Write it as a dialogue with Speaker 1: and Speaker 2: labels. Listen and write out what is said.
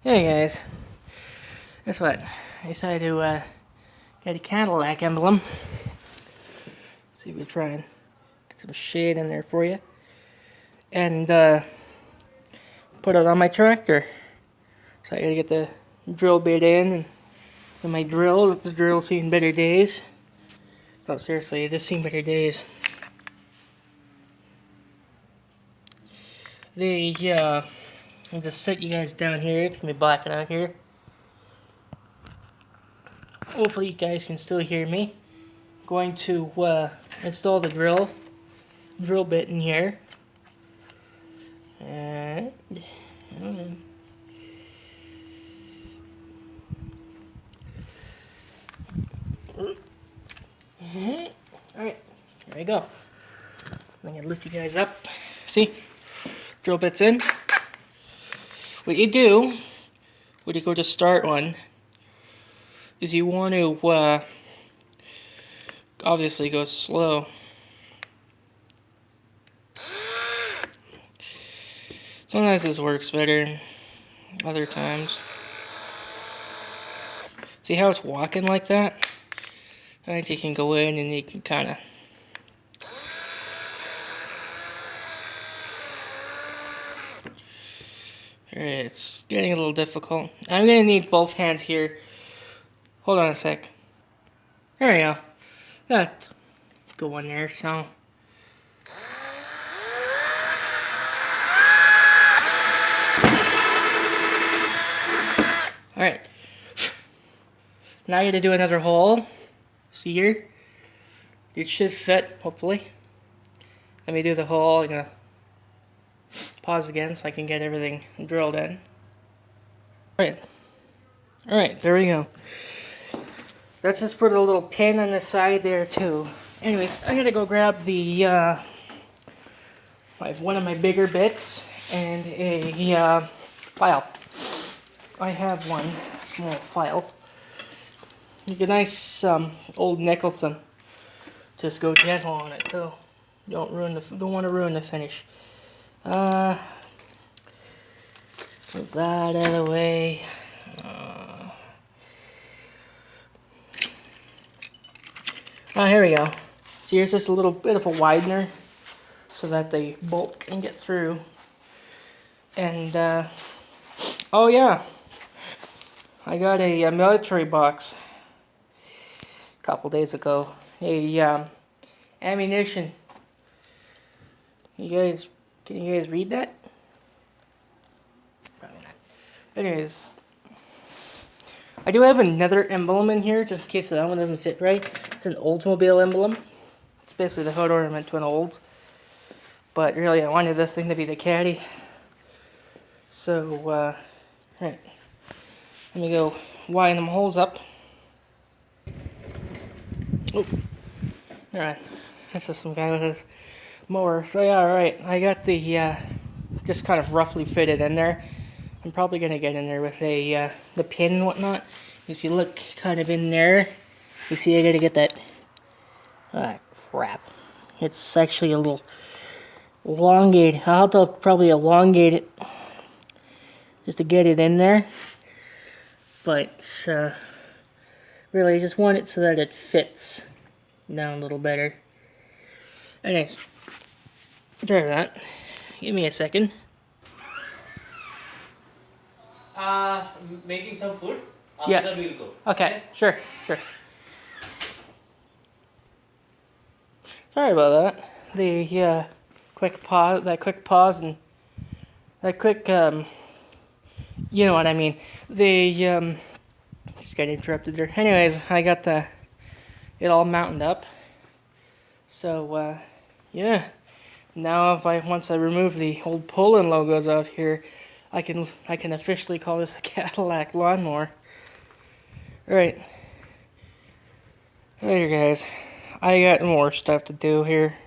Speaker 1: Hey guys, guess what? I decided to get a Cadillac emblem. See if we try and get some shade in there for you. And put it on my tractor. So I gotta get the drill bit in and my drill. The drill's seen better days. No, seriously, it has seen better days. I'll just set you guys down here. It's gonna be blacking out here. Hopefully you guys can still hear me. Going to install the drill bit in here. And alright, there we go. I'm gonna lift you guys up. See? Drill bit's in. What you do when you go to start one is you want to obviously go slow. Sometimes this works better, other times. See how it's walking like that? I think you can go in and you can kind of... Alright, it's getting a little difficult. I'm going to need both hands here. Hold on a sec. There we go. That go in there, so... Alright. Now you got to do another hole. See here? It should fit, hopefully. Let me do the hole. I'm going to pause again so I can get everything drilled in. Alright, there we go. Let's just put a little pin on the side there too. Anyways, I gotta go grab the I have one of my bigger bits and a file. I have one small file. You get a nice old Nicholson. Just go gentle on it too. Don't want to ruin the finish. Move that out of the way. Oh, here we go. So here's just a little bit of a widener so that the bolt can get through. And, oh yeah, I got a military box a couple days ago. Ammunition. Can you guys read that? Probably not. Anyways, I do have another emblem in here just in case that one doesn't fit right. It's an Oldsmobile emblem. It's basically the hood ornament to an Olds. But really, I wanted this thing to be the Caddy. So, right. Let me go widen them holes up. Oh, alright. That's just some guy with his mower. So yeah, alright. I got the, just kind of roughly fitted in there. I'm probably going to get in there with the pin and whatnot. If you look kind of in there, you see I got to get that... Ah, crap. It's actually a little elongated. I'll have to probably elongate it just to get it in there. But, really, I just want it so that it fits down a little better. Anyways, try that. Give me a second.
Speaker 2: Making some food.
Speaker 1: Yeah.
Speaker 2: After that we'll go.
Speaker 1: Okay, sure. Sorry about that. The quick pause, and that quick, you know what I mean. The just got interrupted there. Anyways, I got it all mounted up. So yeah. Now once I remove the old Poland logos off here, I can officially call this a Cadillac lawnmower. Alright. Later guys. I got more stuff to do here.